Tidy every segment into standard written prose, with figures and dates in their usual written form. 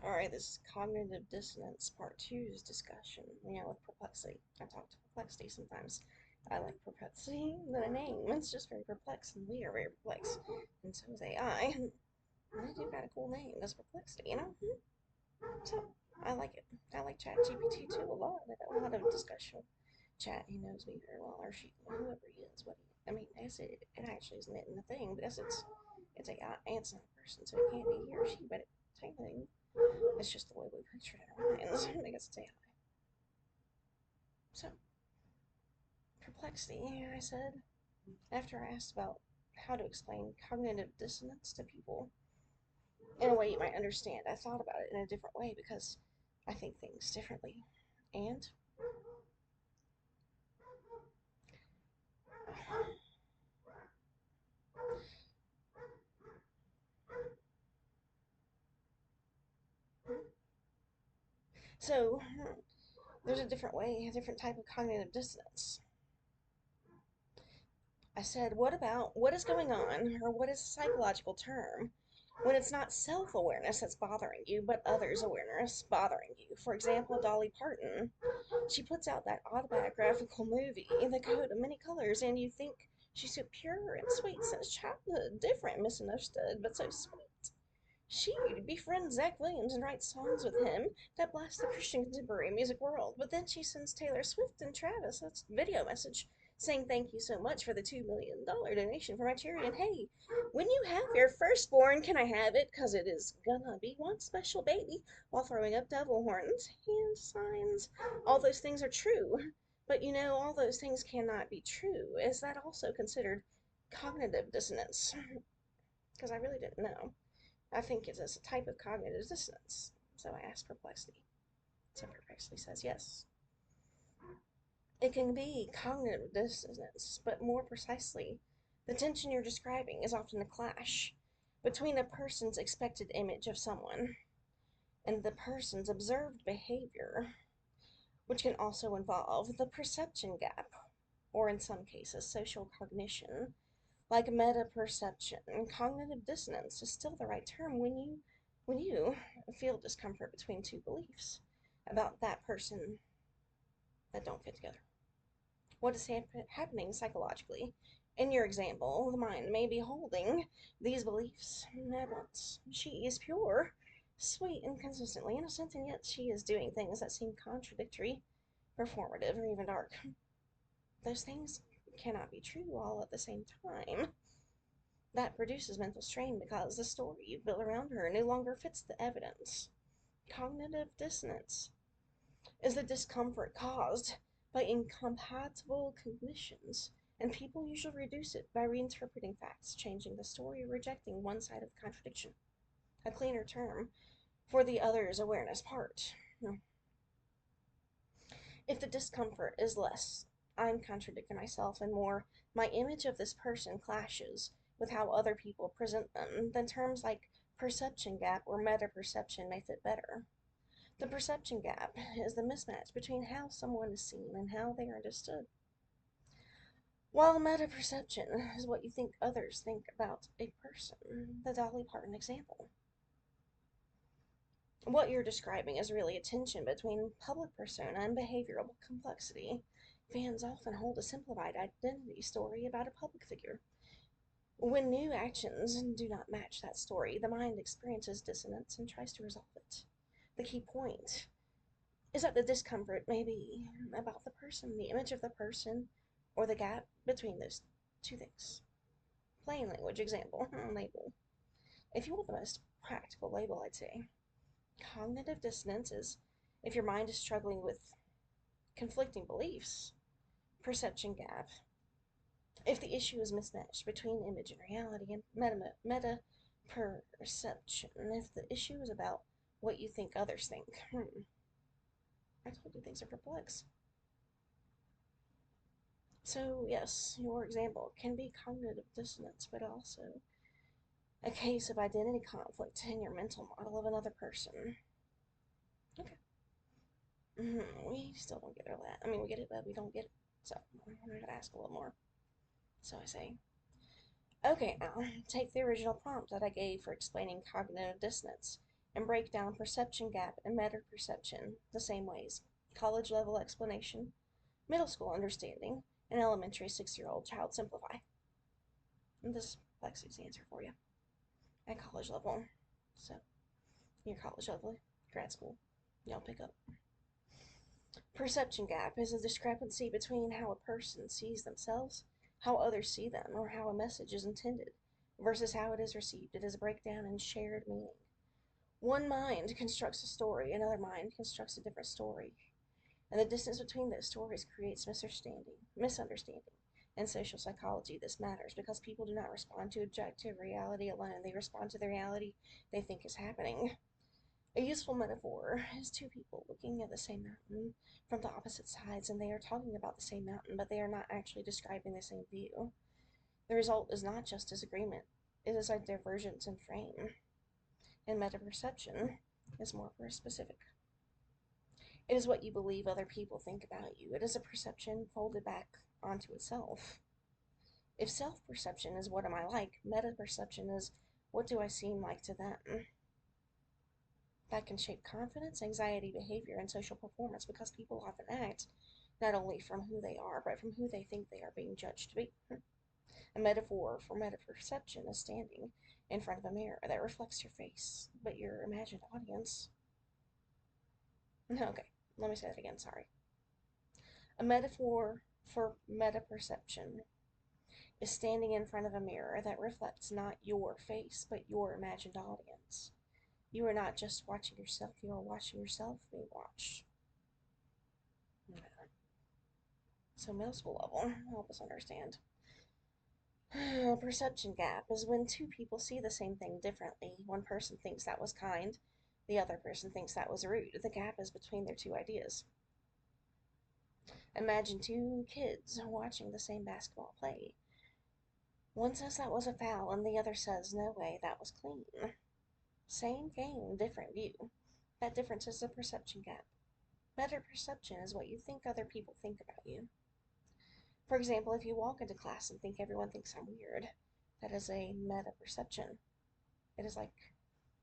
Alright, this is cognitive dissonance part two's discussion, with perplexity. I talk to perplexity sometimes. I like perplexity than a name. It's just very perplexed, and we are very perplexed. And so is AI. And they do got a cool name. That's perplexity. So, I like it. I like ChatGPT too a lot. I got a lot of discussion. Chat, he knows me very well, or she, whoever he is, I mean, I guess it actually isn't it in the thing, because it's AI, it's not a person, so it can't be he or she, but technically it's just the way we picture it in our minds. I guess it's AI. So, perplexity, I said, after I asked about how to explain cognitive dissonance to people in a way you might understand. I thought about it in a different way because I think things differently. And so, there's a different way, a different type of cognitive dissonance. I said, what is going on, or what is a psychological term, when it's not self awareness that's bothering you, but others' awareness bothering you? For example, Dolly Parton. She puts out that autobiographical movie, The Coat of Many Colors, and you think she's so pure and sweet since childhood, different, misunderstood, but so sweet. She befriends Zach Williams and writes songs with him that blast the Christian contemporary music world. But then she sends Taylor Swift and Travis a video message saying thank you so much for the $2 million donation for my charity. And hey, when you have your firstborn, can I have it? Because it is gonna be one special baby, while throwing up devil horns, hand signs. All those things are true. But all those things cannot be true. Is that also considered cognitive dissonance? Because I really didn't know. I think it is a type of cognitive dissonance. So I asked Perplexity. So Perplexity says yes. It can be cognitive dissonance, but more precisely, the tension you're describing is often a clash between a person's expected image of someone and the person's observed behavior, which can also involve the perception gap, or in some cases, social cognition, like meta perception. Cognitive dissonance is still the right term when you feel discomfort between two beliefs about that person that don't fit together. What is happening psychologically? In your example, the mind may be holding these beliefs at once. She is pure, sweet, and consistently innocent, and yet she is doing things that seem contradictory, performative, or even dark. Those things cannot be true all at the same time. That produces mental strain because the story you've built around her no longer fits the evidence. Cognitive dissonance is the discomfort caused by incompatible cognitions, and people usually reduce it by reinterpreting facts, changing the story, or rejecting one side of the contradiction. A cleaner term for the other's awareness part. If the discomfort is less, I'm contradicting myself, and more, my image of this person clashes with how other people present them, then terms like perception gap or meta perception may fit better. The perception gap is the mismatch between how someone is seen and how they are understood, while meta perception is what you think others think about a person. The Dolly Parton example. What you're describing is really a tension between public persona and behavioral complexity. Fans often hold a simplified identity story about a public figure. When new actions do not match that story, the mind experiences dissonance and tries to resolve it. The key point is that the discomfort may be about the person, the image of the person, or the gap between those two things. Plain language example, label. If you want the most practical label, I'd say cognitive dissonance is if your mind is struggling with conflicting beliefs. Perception gap, if the issue is mismatched between image and reality. And meta perception, if the issue is about what you think others think. I told you things are perplexed. So, yes, your example can be cognitive dissonance, but also a case of identity conflict in your mental model of another person. Okay. We still don't get all that. I mean, we get it, but we don't get it. So, I'm going to ask a little more. So I say, okay, now take the original prompt that I gave for explaining cognitive dissonance and break down perception gap and meta perception the same ways: college level explanation, middle school understanding, and elementary 6-year-old child simplify. And this is Lexi's answer for you at college level. So, your college level, grad school, y'all pick up. Perception gap is a discrepancy between how a person sees themselves, how others see them, or how a message is intended, versus how it is received. It is a breakdown in shared meaning. One mind constructs a story, another mind constructs a different story, and the distance between those stories creates misunderstanding. In social psychology, this matters because people do not respond to objective reality alone, they respond to the reality they think is happening. A useful metaphor is two people looking at the same mountain from the opposite sides, and they are talking about the same mountain, but they are not actually describing the same view. The result is not just disagreement, it is a divergence in frame, and meta-perception is more specific. It is what you believe other people think about you. It is a perception folded back onto itself. If self-perception is what am I like, meta-perception is what do I seem like to them. That can shape confidence, anxiety, behavior, and social performance because people often act not only from who they are, but from who they think they are being judged to be. A metaphor for meta-perception is standing in front of a mirror that reflects your face, but your imagined audience. Okay, let me say that again, sorry. A metaphor for meta-perception is standing in front of a mirror that reflects not your face, but your imagined audience. You are not just watching yourself, you are watching yourself being watched. So middle school level, help us understand. Perception gap is when two people see the same thing differently. One person thinks that was kind, the other person thinks that was rude. The gap is between their two ideas. Imagine two kids watching the same basketball play. One says that was a foul, and the other says, no way, that was clean. Same game, different view. That difference is the perception gap. Meta perception is what you think other people think about you. For example, if you walk into class and think everyone thinks I'm weird, that is a meta perception. It is like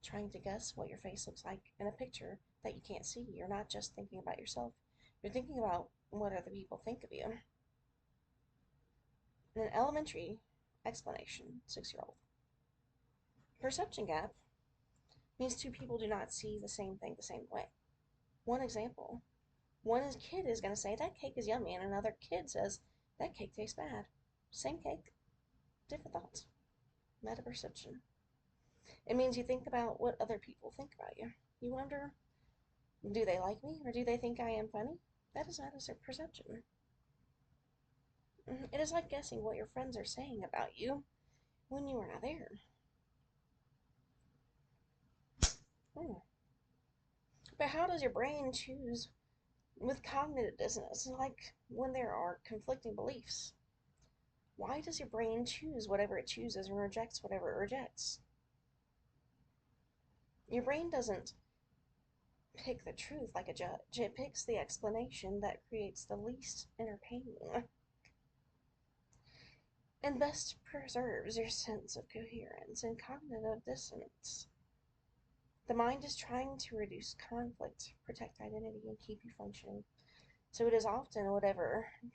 trying to guess what your face looks like in a picture that you can't see. You're not just thinking about yourself, you're thinking about what other people think of you. In an elementary explanation, 6-year-old. Perception gap means two people do not see the same thing the same way. One example: one kid is going to say that cake is yummy, and another kid says that cake tastes bad. Same cake, different thoughts. Meta perception. It means you think about what other people think about you. You wonder, do they like me, or do they think I am funny? That is not a perception. It is like guessing what your friends are saying about you when you are not there. Hmm. But how does your brain choose with cognitive dissonance, like when there are conflicting beliefs? Why does your brain choose whatever it chooses and rejects whatever it rejects? Your brain doesn't pick the truth like a judge. It picks the explanation that creates the least inner pain and best preserves your sense of coherence and cognitive dissonance. The mind is trying to reduce conflict, protect identity, and keep you functioning. So it often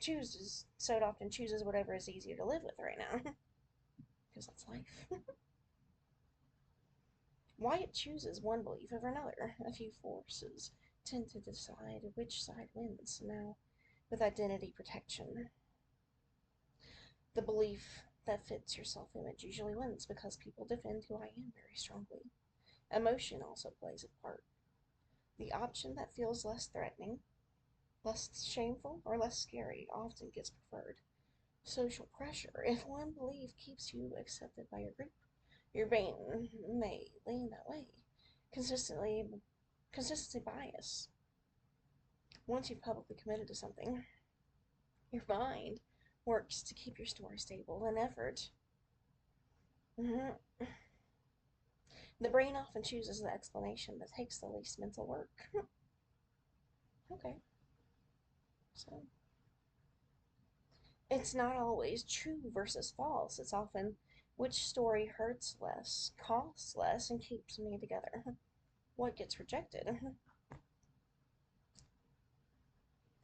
chooses whatever is easier to live with right now. Because that's life. Why it chooses one belief over another. A few forces tend to decide which side wins. Now, with identity protection, the belief that fits your self-image usually wins because people defend who I am very strongly. Emotion also plays a part. The option that feels less threatening, less shameful, or less scary often gets preferred. Social pressure. If one belief keeps you accepted by your group, your brain may lean that way. Consistency bias. Once you've publicly committed to something, your mind works to keep your story stable and effort. The brain often chooses the explanation that takes the least mental work. Okay, so it's not always true versus false. It's often which story hurts less, costs less, and keeps me together. What gets rejected?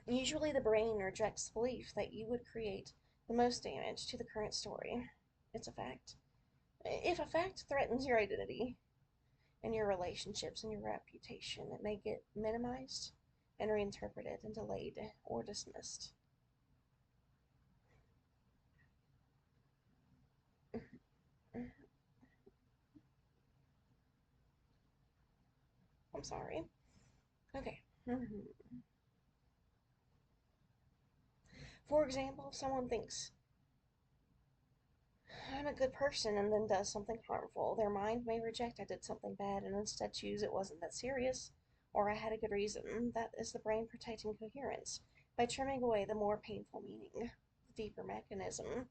Usually the brain rejects the belief that you would create the most damage to the current story. It's a fact. If a fact threatens your identity and your relationships and your reputation, it may get minimized and reinterpreted and delayed or dismissed. I'm sorry. Okay. For example, if someone thinks, I'm a good person, and then does something harmful, their mind may reject I did something bad and instead choose it wasn't that serious, or I had a good reason. That is the brain protecting coherence by trimming away the more painful meaning. The deeper mechanism.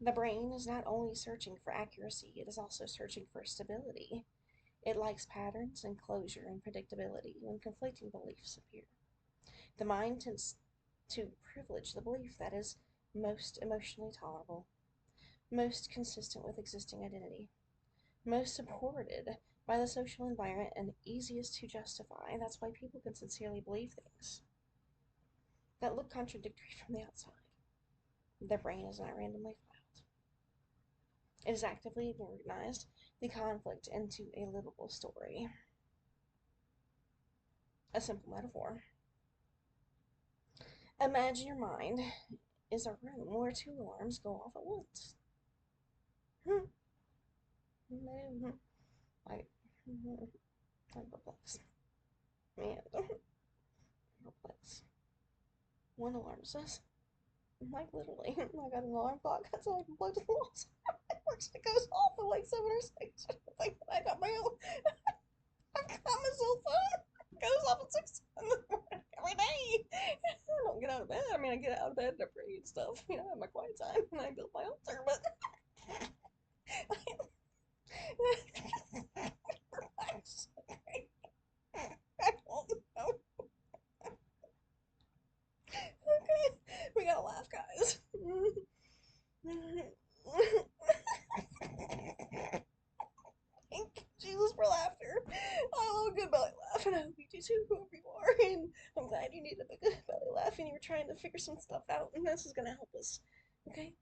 The brain is not only searching for accuracy, it is also searching for stability. It likes patterns and closure and predictability when conflicting beliefs appear. The mind tends to privilege the belief that is most emotionally tolerable, most consistent with existing identity, most supported by the social environment, and easiest to justify. That's why people can sincerely believe things that look contradictory from the outside. Their brain is not randomly filed. It is actively organized the conflict into a livable story. A simple metaphor. Imagine your mind is a room where two alarms go off at once. Like, I'm perplexed. Man, I'm perplexed. One alarm says, like literally, I got an alarm clock. That's all I can plug to the walls. It goes off at like 7 or 6. I got my own. I've got my cell phone. It goes off at 6 in the morning every day. I don't get out of bed. I mean, I get out of bed and I pray and stuff. You know, I have my quiet time and I build my altar. But relax. I don't know. Okay, we gotta laugh, guys. Thank Jesus for laughter. I love a good belly laugh, and I hope you do too, whoever you are. And I'm glad you needed a good belly laugh and you were trying to figure some stuff out, and this is gonna help us. Okay?